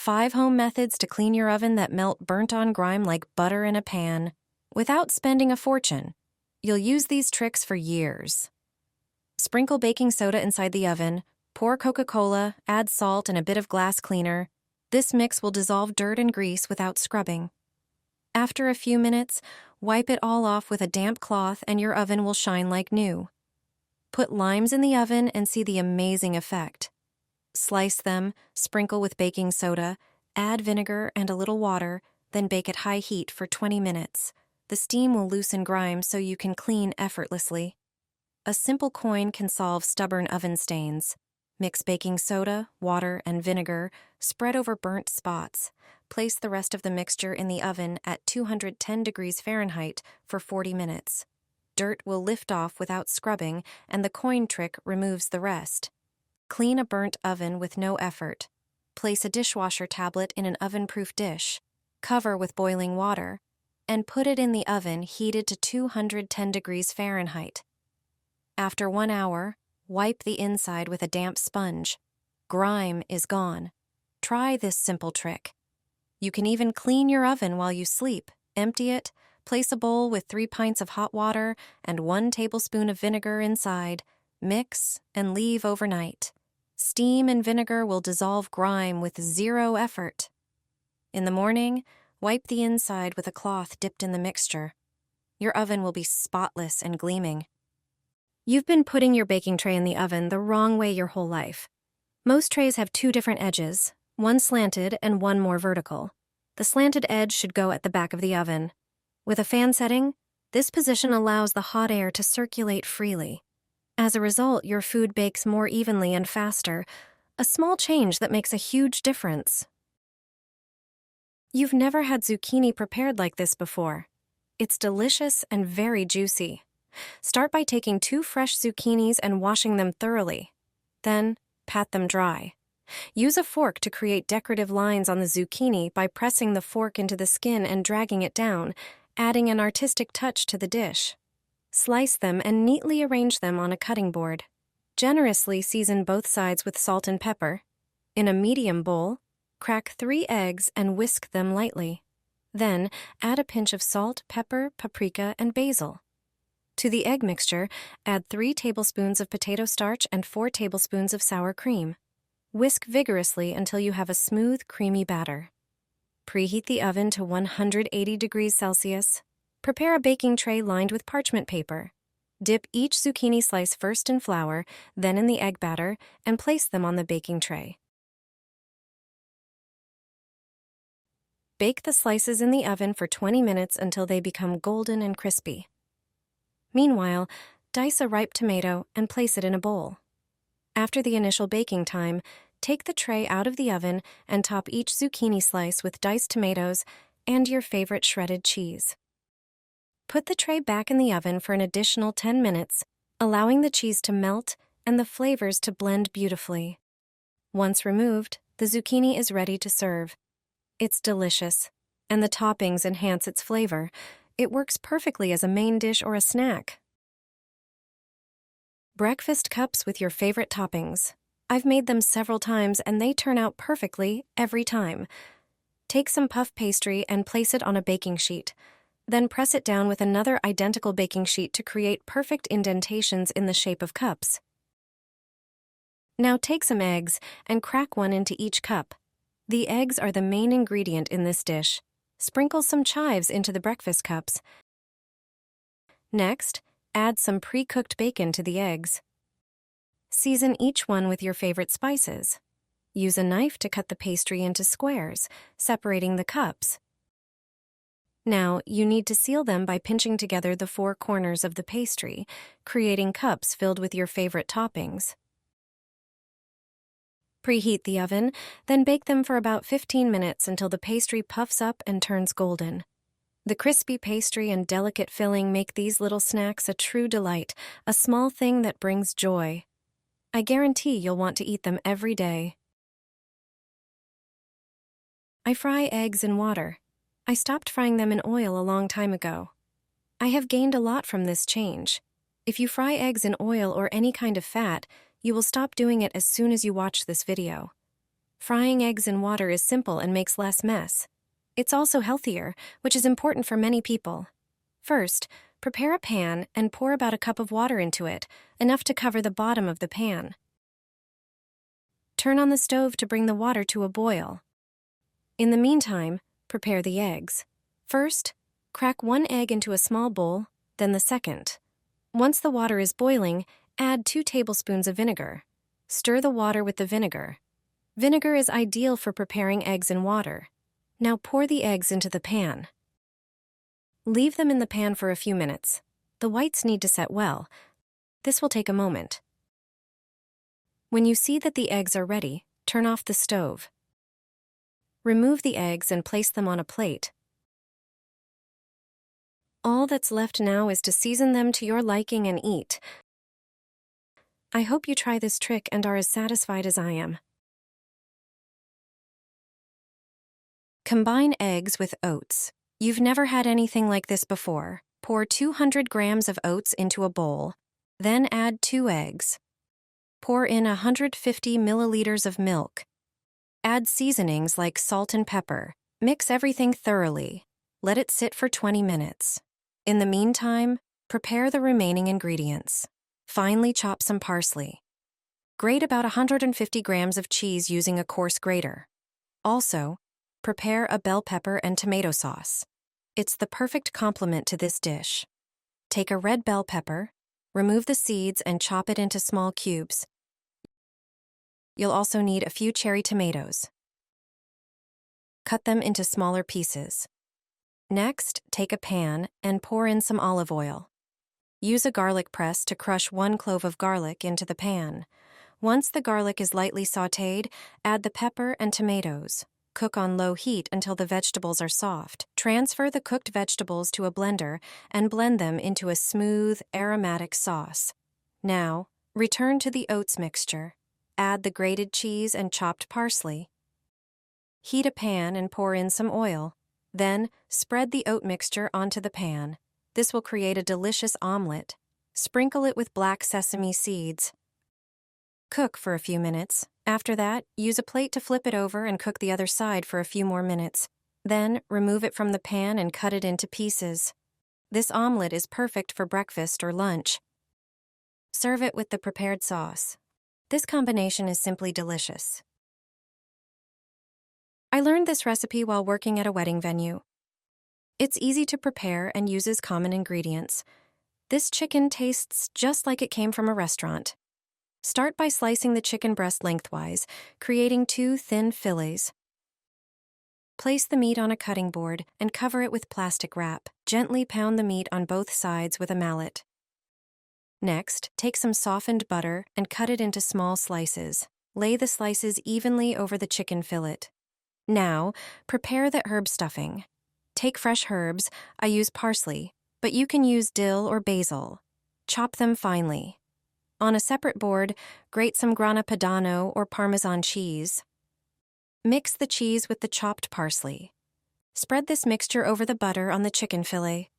5 home methods to clean your oven that melt burnt-on grime like butter in a pan, without spending a fortune. You'll use these tricks for years. Sprinkle baking soda inside the oven, pour Coca-Cola, add salt and a bit of glass cleaner. This mix will dissolve dirt and grease without scrubbing. After a few minutes, wipe it all off with a damp cloth and your oven will shine like new. Put limes in the oven and see the amazing effect. Slice them, sprinkle with baking soda, add vinegar and a little water, then bake at high heat for 20 minutes. The steam will loosen grime so you can clean effortlessly. A simple coin can solve stubborn oven stains. Mix baking soda, water, and vinegar, spread over burnt spots. Place the rest of the mixture in the oven at 210 degrees Fahrenheit for 40 minutes. Dirt will lift off without scrubbing, and the coin trick removes the rest. Clean a burnt oven with no effort. Place a dishwasher tablet in an oven-proof dish. Cover with boiling water, and put it in the oven heated to 210 degrees Fahrenheit. After 1 hour, wipe the inside with a damp sponge. Grime is gone. Try this simple trick. You can even clean your oven while you sleep. Empty it, place a bowl with 3 pints of hot water and 1 tablespoon of vinegar inside. Mix and leave overnight. Steam and vinegar will dissolve grime with 0 effort. In the morning, wipe the inside with a cloth dipped in the mixture. Your oven will be spotless and gleaming. You've been putting your baking tray in the oven the wrong way your whole life. Most trays have 2 different edges, one slanted and one more vertical. The slanted edge should go at the back of the oven. With a fan setting, this position allows the hot air to circulate freely. As a result, your food bakes more evenly and faster, a small change that makes a huge difference. You've never had zucchini prepared like this before. It's delicious and very juicy. Start by taking 2 fresh zucchinis and washing them thoroughly. Then, pat them dry. Use a fork to create decorative lines on the zucchini by pressing the fork into the skin and dragging it down, adding an artistic touch to the dish. Slice them and neatly arrange them on a cutting board. Generously season both sides with salt and pepper. In a medium bowl, crack 3 eggs and whisk them lightly. Then, add a pinch of salt, pepper, paprika, and basil. To the egg mixture, add 3 tablespoons of potato starch and 4 tablespoons of sour cream. Whisk vigorously until you have a smooth, creamy batter. Preheat the oven to 180 degrees Celsius. Prepare a baking tray lined with parchment paper. Dip each zucchini slice first in flour, then in the egg batter, and place them on the baking tray. Bake the slices in the oven for 20 minutes until they become golden and crispy. Meanwhile, dice a ripe tomato and place it in a bowl. After the initial baking time, take the tray out of the oven and top each zucchini slice with diced tomatoes and your favorite shredded cheese. Put the tray back in the oven for an additional 10 minutes, allowing the cheese to melt and the flavors to blend beautifully. Once removed, the zucchini is ready to serve. It's delicious, and the toppings enhance its flavor. It works perfectly as a main dish or a snack. Breakfast cups with your favorite toppings. I've made them several times and they turn out perfectly every time. Take some puff pastry and place it on a baking sheet. Then press it down with another identical baking sheet to create perfect indentations in the shape of cups. Now take some eggs and crack one into each cup. The eggs are the main ingredient in this dish. Sprinkle some chives into the breakfast cups. Next, add some pre-cooked bacon to the eggs. Season each one with your favorite spices. Use a knife to cut the pastry into squares, separating the cups. Now, you need to seal them by pinching together the 4 corners of the pastry, creating cups filled with your favorite toppings. Preheat the oven, then bake them for about 15 minutes until the pastry puffs up and turns golden. The crispy pastry and delicate filling make these little snacks a true delight, a small thing that brings joy. I guarantee you'll want to eat them every day. I fry eggs in water. I stopped frying them in oil a long time ago. I have gained a lot from this change. If you fry eggs in oil or any kind of fat, you will stop doing it as soon as you watch this video. Frying eggs in water is simple and makes less mess. It's also healthier, which is important for many people. First, prepare a pan and pour about a cup of water into it, enough to cover the bottom of the pan. Turn on the stove to bring the water to a boil. In the meantime, prepare the eggs. First, crack one egg into a small bowl, then the second. Once the water is boiling, add 2 tablespoons of vinegar. Stir the water with the vinegar. Vinegar is ideal for preparing eggs in water. Now pour the eggs into the pan. Leave them in the pan for a few minutes. The whites need to set well. This will take a moment. When you see that the eggs are ready, turn off the stove. Remove the eggs and place them on a plate. All that's left now is to season them to your liking and eat. I hope you try this trick and are as satisfied as I am. Combine eggs with oats. You've never had anything like this before. Pour 200 grams of oats into a bowl. Then add 2 eggs. Pour in 150 milliliters of milk. Add seasonings like salt and pepper. Mix everything thoroughly. Let it sit for 20 minutes. In the meantime, prepare the remaining ingredients. Finely chop some parsley. Grate about 150 grams of cheese using a coarse grater. Also, prepare a bell pepper and tomato sauce. It's the perfect complement to this dish. Take a red bell pepper, remove the seeds and chop it into small cubes. You'll also need a few cherry tomatoes. Cut them into smaller pieces. Next, take a pan and pour in some olive oil. Use a garlic press to crush 1 clove of garlic into the pan. Once the garlic is lightly sautéed, add the pepper and tomatoes. Cook on low heat until the vegetables are soft. Transfer the cooked vegetables to a blender and blend them into a smooth, aromatic sauce. Now, return to the oats mixture. Add the grated cheese and chopped parsley. Heat a pan and pour in some oil. Then, spread the oat mixture onto the pan. This will create a delicious omelette. Sprinkle it with black sesame seeds. Cook for a few minutes. After that, use a plate to flip it over and cook the other side for a few more minutes. Then, remove it from the pan and cut it into pieces. This omelette is perfect for breakfast or lunch. Serve it with the prepared sauce. This combination is simply delicious. I learned this recipe while working at a wedding venue. It's easy to prepare and uses common ingredients. This chicken tastes just like it came from a restaurant. Start by slicing the chicken breast lengthwise, creating 2 thin fillets. Place the meat on a cutting board and cover it with plastic wrap. Gently pound the meat on both sides with a mallet. Next, take some softened butter and cut it into small slices. Lay the slices evenly over the chicken fillet. Now, prepare the herb stuffing. Take fresh herbs. I use parsley, but you can use dill or basil. Chop them finely. On a separate board, grate some grana padano or Parmesan cheese. Mix the cheese with the chopped parsley. Spread this mixture over the butter on the chicken fillet.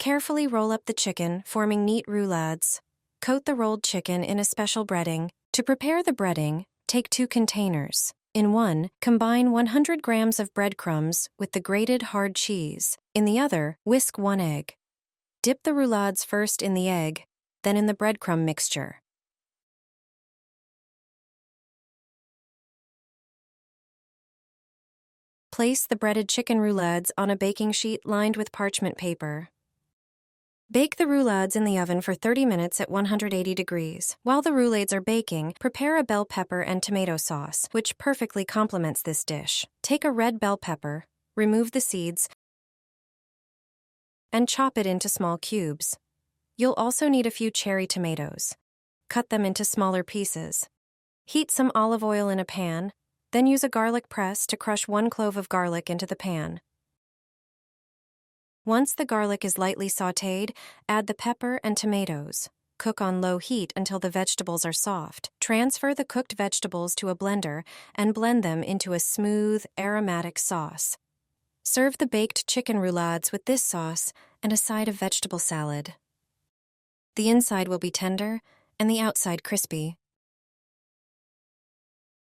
Carefully roll up the chicken, forming neat roulades. Coat the rolled chicken in a special breading. To prepare the breading, take 2 containers. In one, combine 100 grams of breadcrumbs with the grated hard cheese. In the other, whisk 1 egg. Dip the roulades first in the egg, then in the breadcrumb mixture. Place the breaded chicken roulades on a baking sheet lined with parchment paper. Bake the roulades in the oven for 30 minutes at 180 degrees. While the roulades are baking, prepare a bell pepper and tomato sauce, which perfectly complements this dish. Take a red bell pepper, remove the seeds, and chop it into small cubes. You'll also need a few cherry tomatoes. Cut them into smaller pieces. Heat some olive oil in a pan, then use a garlic press to crush 1 clove of garlic into the pan. Once the garlic is lightly sautéed, add the pepper and tomatoes. Cook on low heat until the vegetables are soft. Transfer the cooked vegetables to a blender and blend them into a smooth, aromatic sauce. Serve the baked chicken roulades with this sauce and a side of vegetable salad. The inside will be tender and the outside crispy.